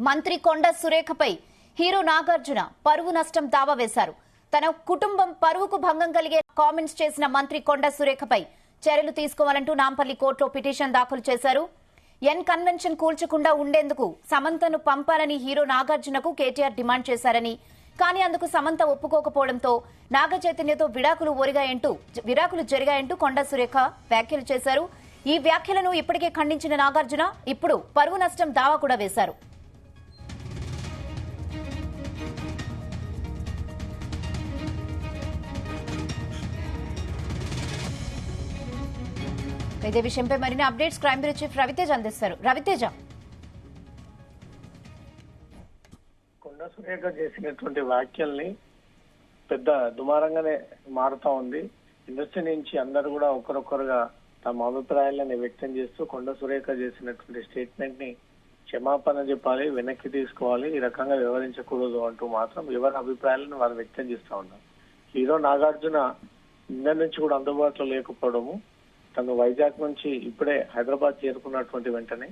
మంత్రి కొండ సురేఖపై హీరో నాగార్జున పరువు నష్టం దావా వేశారు. తన కుటుంబం పరువుకు భంగం కలిగే కామెంట్స్ చేసిన మంత్రి కొండ సురేఖపై చర్యలు తీసుకోవాలంటూ నాంపల్లి కోర్టులో పిటిషన్ దాఖలు చేశారు. ఎన్ కన్వెన్షన్ కూల్చకుండా ఉండేందుకు సమంతను పంపాలని హీరో నాగార్జునకు కేటీఆర్ డిమాండ్ చేశారని, కానీ అందుకు సమంత ఒప్పుకోకపోవడంతో నాగ చైతన్యతో విడాకులు జరిగాయంటూ కొండ సురేఖ వ్యాఖ్యలు చేశారు. ఈ వ్యాఖ్యలను ఇప్పటికే ఖండించిన నాగార్జున ఇప్పుడు పరువు నష్టం దావా కూడా వేశారు. ఇదే విషయంపై మరిన్ని updates crime bureau chief Raviteja అందిస్తారు. రవితేజ, కొండ సురేఖ చేసినటువంటి వ్యాఖ్యల్ని పెద్ద దుమారంగానే మారుతా ఉంది. ఇండస్ట్రీ నుంచి అందరూ కూడా ఒకరొకరుగా తమ అభిప్రాయాలను వ్యక్తం చేస్తూ కొండ సురేఖ చేసినటువంటి స్టేట్మెంట్ ని క్షమాపణ చెప్పాలి, వెనక్కి తీసుకోవాలి, ఈ రకంగా వ్యవహరించకూడదు అంటూ మాత్రం ఎవరి అభిప్రాయాలను వారు వ్యక్తం చేస్తా ఉన్నారు. హీరో నాగార్జున నిన్న నుంచి కూడా అందుబాటులో లేకపోవడము, తను వైజాగ్ నుంచి ఇప్పుడే హైదరాబాద్ చేరుకున్నటువంటి వెంటనే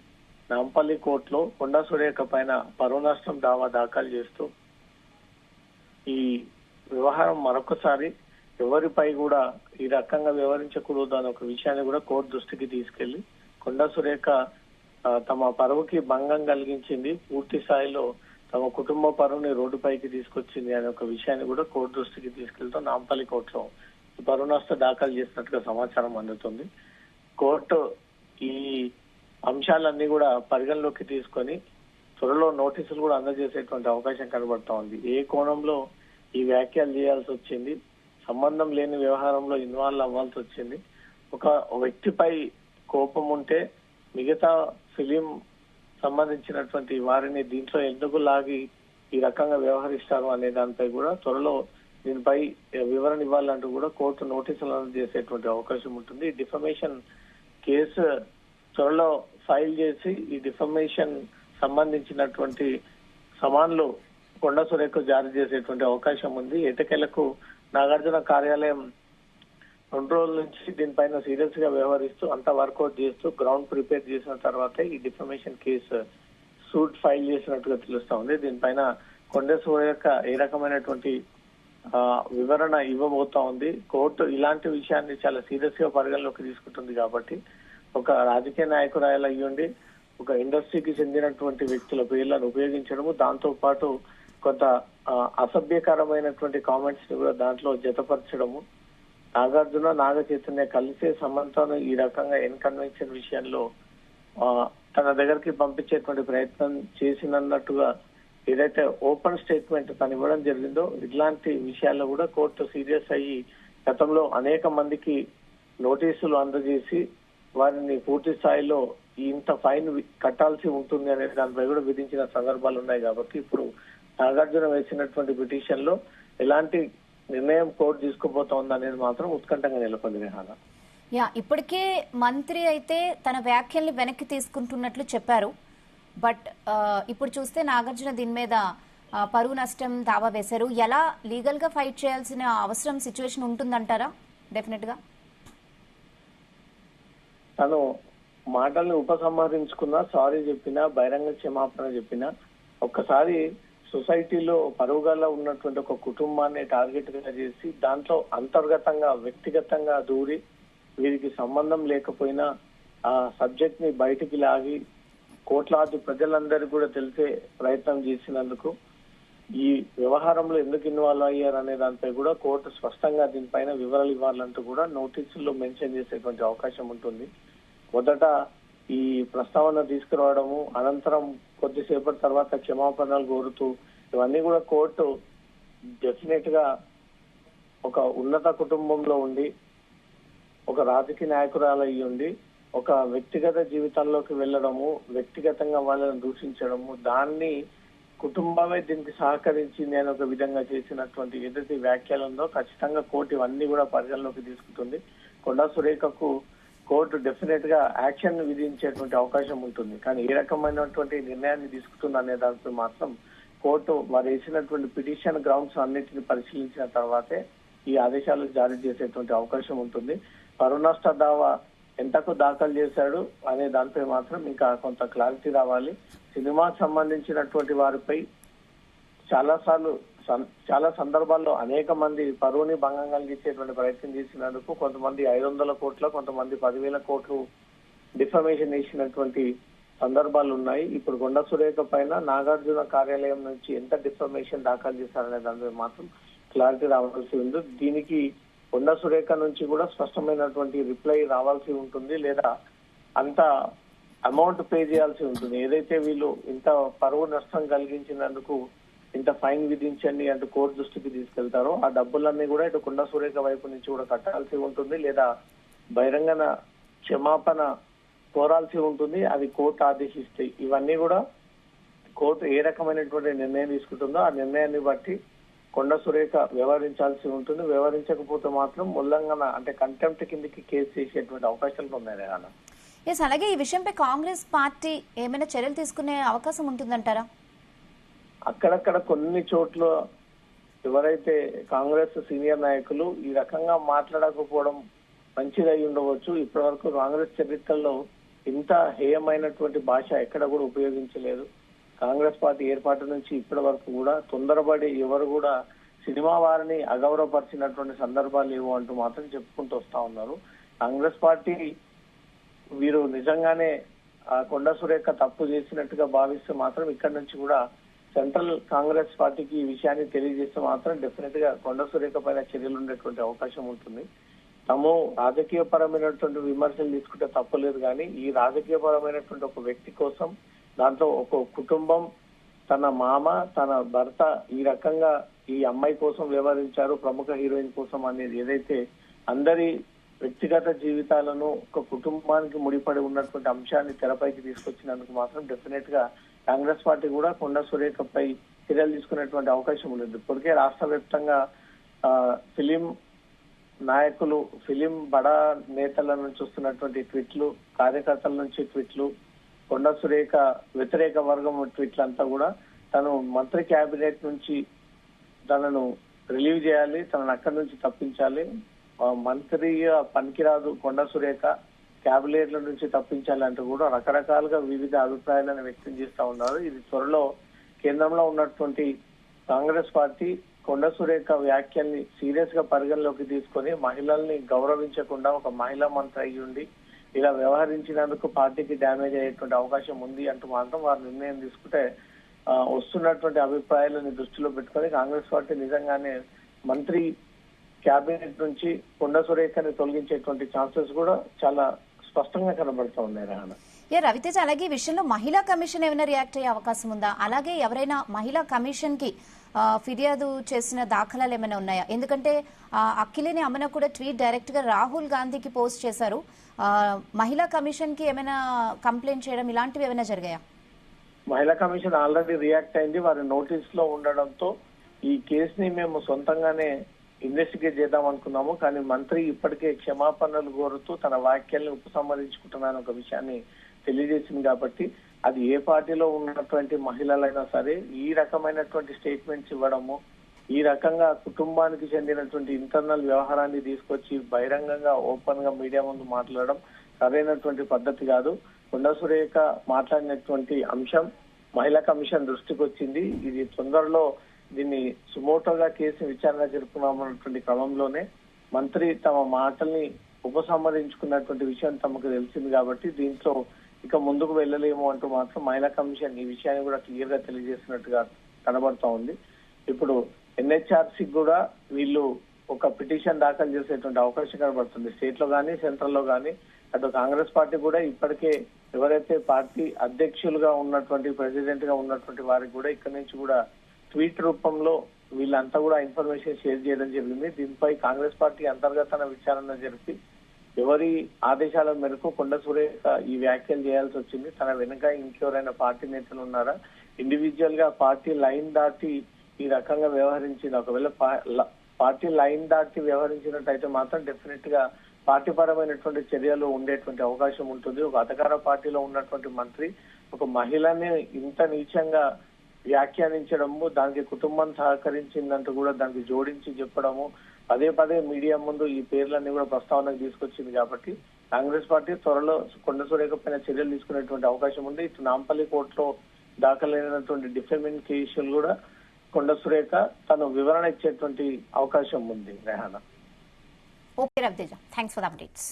నాంపల్లి కోర్టులో కొండ సురేఖ పైన పరువు నష్టం దావా దాఖలు చేస్తూ ఈ వ్యవహారం మరొకసారి ఎవరిపై కూడా ఈ రకంగా వ్యవహరించకూడదు అనే ఒక విషయాన్ని కూడా కోర్టు దృష్టికి తీసుకెళ్లి కొండ సురేఖ తమ పరువుకి భంగం కలిగించింది, పూర్తి స్థాయిలో తమ కుటుంబ పరువుని రోడ్డుపైకి తీసుకొచ్చింది అనే ఒక విషయాన్ని కూడా కోర్టు దృష్టికి తీసుకెళ్తూ నాంపల్లి కోర్టులో పరువు నష్టం దాఖలు చేసినట్టుగా సమాచారం అందుతుంది. కోర్టు ఈ అంశాలన్నీ కూడా పరిగణలోకి తీసుకొని త్వరలో నోటీసులు కూడా అందజేసేటువంటి అవకాశం కనబడతా ఉంది. ఏ కోణంలో ఈ వ్యాఖ్యలు చేయాల్సి వచ్చింది, సంబంధం లేని వ్యవహారంలో ఇన్వాల్వ్ అవ్వాల్సి వచ్చింది, ఒక వ్యక్తిపై కోపం ఉంటే మిగతా ఫిలిం సంబంధించినటువంటి వారిని దీంట్లో ఎందుకు లాగి ఈ రకంగా వ్యవహరిస్తారు అనే దానిపై కూడా త్వరలో దీనిపై వివరణ ఇవ్వాలంటూ కూడా కోర్టు నోటీసులు అందజేసేటువంటి అవకాశం ఉంటుంది. డిఫమేషన్ కేసు త్వరలో ఫైల్ చేసి ఈ డిఫమేషన్ సంబంధించినటువంటి సమాన్లు కొండ సురేఖ జారీ చేసేటువంటి అవకాశం ఉంది. ఎటకేలకు నాగార్జున కార్యాలయం 2 రోజుల నుంచి దీనిపైన సీరియస్ గా వ్యవహరిస్తూ అంతా వర్కౌట్ చేస్తూ గ్రౌండ్ ప్రిపేర్ చేసిన తర్వాతే ఈ డిఫమేషన్ కేసు సూట్ ఫైల్ చేసినట్టుగా తెలుస్తా ఉంది. దీనిపైన కొండ సురేఖ ఏ రకమైనటువంటి వివరణ ఇవ్వబోతా ఉంది. కోర్టు ఇలాంటి విషయాన్ని చాలా సీరియస్ గా పరిగణలోకి తీసుకుంటుంది కాబట్టి ఒక రాజకీయ నాయకురాలు అయ్యుండి ఒక ఇండస్ట్రీకి చెందినటువంటి వ్యక్తుల పేర్లను ఉపయోగించడము, దాంతో పాటు కొంత అసభ్యకరమైనటువంటి కామెంట్స్ ని కూడా దాంట్లో జతపరచడము, నాగార్జున నాగ చైతన్య కలిసే సమంతను ఈ రకంగా ఎన్ కన్వెన్షన్ విషయంలో తన దగ్గరికి పంపించేటువంటి ప్రయత్నం చేసినట్టుగా ఏదైతే ఓపెన్ స్టేట్మెంట్ తను ఇవ్వడం జరిగిందో, ఇట్లాంటి విషయాల్లో కూడా కోర్టు సీరియస్ అయ్యి గతంలో అనేక మందికి నోటీసులు అందజేసి వారిని పూర్తి స్థాయిలో ఇంత ఫైన్ కట్టాల్సి ఉంటుంది అనే దానిపై కూడా విధించిన సందర్భాలు ఉన్నాయి. కాబట్టి ఇప్పుడు నాగార్జున వేసినటువంటి పిటిషన్ లో ఎలాంటి నిర్ణయం కోర్టు తీసుకోబోతోంది అనేది మాత్రం ఉత్కంఠంగా నెలకొంది. రేహానా, ఇప్పటికే మంత్రి అయితే తన వ్యాఖ్యల్ని వెనక్కి తీసుకుంటున్నట్లు చెప్పారు. బట్ ఇప్పుడు చూస్తే నాగార్జున దీని మీద పరువు నష్టం దావా వేశారు. ఎలా లీగల్ గా ఫైట్ చేయాల్సిన అవసరం సిచ్యువేషన్ ఉంటుందంటారా? డెఫినెట్ గా తను మాటల్ని ఉపసంహరించుకున్నా, సారీ చెప్పినా, బహిరంగ క్షమాపణ చెప్పినా, ఒక్కసారి సొసైటీలో పరుగుగా ఉన్నటువంటి ఒక కుటుంబాన్ని టార్గెట్ గా చేసి దాంట్లో అంతర్గతంగా వ్యక్తిగతంగా దూరి వీరికి సంబంధం లేకపోయినా ఆ సబ్జెక్ట్ ని బయటికి లాగి కోట్లాది ప్రజలందరికీ కూడా తెలిసే ప్రయత్నం చేసినందుకు ఈ వ్యవహారంలో ఎందుకు ఇన్వాల్వ్ అయ్యారు అనే దానిపై కూడా కోర్టు స్పష్టంగా దీనిపైన వివరాలు ఇవ్వాలంటూ కూడా నోటీసుల్లో మెన్షన్ చేసేటువంటి అవకాశం ఉంటుంది. మొదట ఈ ప్రస్తావన తీసుకురావడము, అనంతరం కొద్దిసేపటి తర్వాత క్షమాపణలు కోరుతూ ఇవన్నీ కూడా కోర్టు డెఫినెట్ గా ఒక ఉన్నత కుటుంబంలో ఉండి ఒక రాజకీయ నాయకురాలు అయ్యి ఉండి ఒక వ్యక్తిగత జీవితంలోకి వెళ్లడము, వ్యక్తిగతంగా వాళ్ళని దూషించడము, దాన్ని కుటుంబమే దీనికి సహకరించింది అని ఒక విధంగా చేసినటువంటి ఏదైతే వ్యాఖ్యలు ఉందో ఖచ్చితంగా కోర్టు ఇవన్నీ కూడా పరిగణలోకి తీసుకుంటుంది. కొండ సురేఖకు కోర్టు డెఫినెట్ గా యాక్షన్ విధించేటువంటి అవకాశం ఉంటుంది. కానీ ఏ రకమైనటువంటి నిర్ణయాన్ని తీసుకుంటుంది అనే దానిపై మాత్రం కోర్టు వారు వేసినటువంటి పిటిషన్ గ్రౌండ్స్ అన్నింటినీ పరిశీలించిన తర్వాతే ఈ ఆదేశాలు జారీ చేసేటువంటి అవకాశం ఉంటుంది. పరువు నష్ట దావా ఎంతకు దాఖలు చేశాడు అనే దానిపై మాత్రం ఇంకా కొంత క్లారిటీ రావాలి. సినిమాకు సంబంధించినటువంటి వారిపై చాలా సందర్భాల్లో అనేక మంది పరువుని భంగం కలిగించేటువంటి ప్రయత్నం చేసినందుకు కొంతమంది 500 కోట్ల, కొంతమంది 10,000 కోట్లు డిఫమేషన్ చేసినటువంటి సందర్భాలు ఉన్నాయి. ఇప్పుడు కొండా సురేఖ పైన నాగార్జున కార్యాలయం నుంచి ఎంత డిఫమేషన్ దాఖలు చేశారనే దానిపై మాత్రం క్లారిటీ రావాల్సి ఉంది. దీనికి కొండా సురేఖ నుంచి కూడా స్పష్టమైనటువంటి రిప్లై రావాల్సి ఉంటుంది, లేదా అంత అమౌంట్ పే చేయాల్సి ఉంటుంది. ఏదైతే వీళ్ళు ఇంత పరువు నష్టం కలిగించినందుకు ఇంత ఫైన్ విధించండి అంటూ కోర్టు దృష్టికి తీసుకెళ్తారో ఆ డబ్బులన్నీ కూడా ఇటు కొండా సురేఖ వైపు నుంచి కూడా కట్టాల్సి ఉంటుంది, లేదా బహిరంగ క్షమాపణ కోరాల్సి ఉంటుంది. అది కోర్టు ఆదేశిస్తాయి. ఇవన్నీ కూడా కోర్టు ఏ రకమైనటువంటి నిర్ణయం తీసుకుంటుందో ఆ నిర్ణయాన్ని బట్టి కొండా సురేఖ వ్యవహరించాల్సి ఉంటుంది. వ్యవహరించకపోతే మాత్రం ఉల్లంఘన అంటే కంటెంప్ట్ కిందకి కేసు చేసేటువంటి అవకాశాలు ఉన్నాయి కదా. ఎస్, అలాగే ఈ విషయంపై కాంగ్రెస్ పార్టీ ఏమైనా చర్యలు తీసుకునే అవకాశం ఉంటుందంటారా? అక్కడక్కడ కొన్ని చోట్ల ఎవరైతే కాంగ్రెస్ సీనియర్ నాయకులు ఈ రకంగా మాట్లాడకపోవడం మంచిదై ఉండవచ్చు. ఇప్పటి వరకు కాంగ్రెస్ చరిత్రలో ఇంత హేయమైనటువంటి భాష ఎక్కడ కూడా ఉపయోగించలేదు. కాంగ్రెస్ పార్టీ ఏర్పాటు నుంచి ఇప్పటి వరకు కూడా తొందరపడి ఎవరు కూడా సినిమా వారిని అగౌరవపరిచినటువంటి సందర్భాలు లేవు అంటూ మాత్రం చెప్పుకుంటూ వస్తా ఉన్నారు. కాంగ్రెస్ పార్టీ వీరు నిజంగానే కొండా సురేఖ తప్పు చేసినట్టుగా భావిస్తే మాత్రం ఇక్కడ నుంచి కూడా సెంట్రల్ కాంగ్రెస్ పార్టీకి ఈ విషయాన్ని తెలియజేస్తే మాత్రం డెఫినెట్ గా కొండా సురేఖ పైన చర్యలు ఉండేటువంటి అవకాశం ఉంటుంది. తాము రాజకీయ పరమైనటువంటి విమర్శలు తీసుకుంటే తప్పలేదు, కానీ ఈ రాజకీయ పరమైనటువంటి ఒక వ్యక్తి కోసం, దాంట్లో ఒక కుటుంబం, తన మామ, తన భర్త ఈ రకంగా ఈ అమ్మాయి కోసం వ్యవహరించారు, ప్రముఖ హీరోయిన్ కోసం అనేది ఏదైతే అందరి వ్యక్తిగత జీవితాలను ఒక కుటుంబానికి ముడిపడి ఉన్నటువంటి అంశాన్ని తెరపైకి తీసుకొచ్చినందుకు మాత్రం డెఫినెట్ గా కాంగ్రెస్ పార్టీ కూడా కొండా సురేఖపై చర్యలు తీసుకునేటువంటి అవకాశం ఉండదు. ఇప్పటికే రాష్ట్ర వ్యాప్తంగా ఫిలిం నాయకులు, ఫిలిం బడా నేతల నుంచి వస్తున్నటువంటి ట్వీట్లు, కార్యకర్తల నుంచి ట్వీట్లు, కొండా సురేఖ వ్యతిరేక వర్గం ట్వీట్లు అంతా కూడా తను మంత్రి క్యాబినెట్ నుంచి తనను రిలీవ్ చేయాలి, తనను అక్కడి నుంచి తప్పించాలి, మంత్రి పనికిరాదు కొండా సురేఖ, క్యాబినెట్ల నుంచి తప్పించాలి అంటూ కూడా రకరకాలుగా వివిధ అభిప్రాయాలను వ్యక్తం చేస్తా ఉన్నారు. ఇది త్వరలో కేంద్రంలో ఉన్నటువంటి కాంగ్రెస్ పార్టీ కొండా సురేఖ వ్యాఖ్యల్ని సీరియస్ గా పరిగణలోకి తీసుకొని మహిళల్ని గౌరవించకుండా ఒక మహిళా మంత్రి అయ్యి ఉండి ఇలా వ్యవహరించినందుకు పార్టీకి డ్యామేజ్ అయ్యేటువంటి అవకాశం ఉంది అంటూ మాత్రం వారు నిర్ణయం తీసుకుంటే వస్తున్నటువంటి అభిప్రాయాలను దృష్టిలో పెట్టుకొని కాంగ్రెస్ పార్టీ నిజంగానే మంత్రి క్యాబినెట్ నుంచి కొండా సురేఖని తొలగించేటువంటి ఛాన్సెస్ కూడా చాలా స్పష్టంగా కనబడుతూ ఉన్నాయి. రాహన రవితేజ, అలాగే ఈ విషయంలో మహిళా కమిషన్ ఏమైనా రియాక్ట్ అయ్యే అవకాశం ఉందా? అలాగే ఎవరైనా మహిళా కమిషన్ కి ఫిర్యాదు చేసిన దాఖలాలు ఏమైనా ఉన్నాయా? ఎందుకంటే అక్కిలేని అమ్మన కూడా ట్వీట్ డైరెక్ట్ గా రాహుల్ గాంధీకి పోస్ట్ చేశారు. మహిళా కమిషన్ కి ఏమైనా కంప్లైంట్ చేయడం ఇలాంటివి ఏమైనా జరిగాయా? మహిళా కమిషన్ ఆల్రెడీ రియాక్ట్ అయింది. వారి నోటీస్ లో ఉండడంతో ఈ కేసుని మేము సొంతంగానే ఇన్వెస్టిగేట్ చేద్దాం అనుకున్నాము, కానీ మంత్రి ఇప్పటికే క్షమాపణలు కోరుతూ తన వ్యాఖ్యల్ని ఉపసంహరించుకుంటున్నాను ఒక విషయాన్ని తెలియజేసింది. కాబట్టి అది ఏ పార్టీలో ఉన్నటువంటి మహిళలైనా సరే ఈ రకమైనటువంటి స్టేట్మెంట్స్ ఇవ్వడము, ఈ రకంగా కుటుంబానికి చెందినటువంటి ఇంటర్నల్ వ్యవహారాన్ని తీసుకొచ్చి బహిరంగంగా ఓపెన్ గా మీడియా ముందు మాట్లాడడం సరైనటువంటి పద్ధతి కాదు. కొండా సురేఖ మాట్లాడినటువంటి అంశం మహిళా కమిషన్ దృష్టికి వచ్చింది. ఇది తొందరలో దీన్ని సుమోటోగా కేసు విచారణ జరుపుకున్నామన్నటువంటి క్రమంలోనే మంత్రి తమ మాటల్ని ఉపసంహరించుకున్నటువంటి విషయం తమకు తెలిసింది. కాబట్టి దీంట్లో ఇక ముందుకు వెళ్ళలేము అంటూ మాత్రం మహిళా కమిషన్ ఈ విషయాన్ని కూడా క్లియర్ గా తెలియజేస్తున్నట్టుగా కనబడతా ఉంది. ఇప్పుడు ఎన్హెచ్ఆర్సీ కూడా వీళ్ళు ఒక పిటిషన్ దాఖలు చేసేటువంటి అవకాశం కనబడుతుంది. స్టేట్ లో కానీ సెంట్రల్ లో కానీ. అటు కాంగ్రెస్ పార్టీ కూడా ఇప్పటికే ఎవరైతే పార్టీ అధ్యక్షులుగా ఉన్నటువంటి, ప్రెసిడెంట్ గా ఉన్నటువంటి వారికి కూడా ఇక్కడి నుంచి కూడా ట్వీట్ రూపంలో వీళ్ళంతా కూడా ఇన్ఫర్మేషన్ షేర్ చేయడం జరిగింది. దీనిపై కాంగ్రెస్ పార్టీ అంతర్గత విచారణ జరిపి ఎవరి ఆదేశాల మేరకు కొండా సురేఖ ఈ వ్యాఖ్యలు చేయాల్సి వచ్చింది, తన వెనుక ఇంకెవరైనా పార్టీ నేతలు ఉన్నారా, ఇండివిజువల్ గా పార్టీ లైన్ దాటి ఈ రకంగా వ్యవహరించింది. ఒకవేళ పార్టీ లైన్ దాటి వ్యవహరించినట్టయితే మాత్రం డెఫినెట్ గా పార్టీ పరమైనటువంటి చర్యలు ఉండేటువంటి అవకాశం ఉంటుంది. ఒక అధికార పార్టీలో ఉన్నటువంటి మంత్రి ఒక మహిళని ఇంత నీచంగా వ్యాఖ్యానించడము, దానికి కుటుంబం సహకరించిందంటూ కూడా దానికి జోడించి చెప్పడము, పదే పదే మీడియా ముందు ఈ పేర్లన్నీ కూడా ప్రస్తావనకు తీసుకొచ్చింది. కాబట్టి కాంగ్రెస్ పార్టీ త్వరలో కొండ సురేఖ పైన చర్యలు తీసుకునేటువంటి అవకాశం ఉంది. ఇటు నాంపల్లి కోర్టులో దాఖలైనటువంటి డిఫెమెంట్ కేసులు కూడా కొండ సురేఖ తను వివరణ ఇచ్చేటువంటి అవకాశం ఉంది. Rehana. Okay Raviteja, thanks for the updates.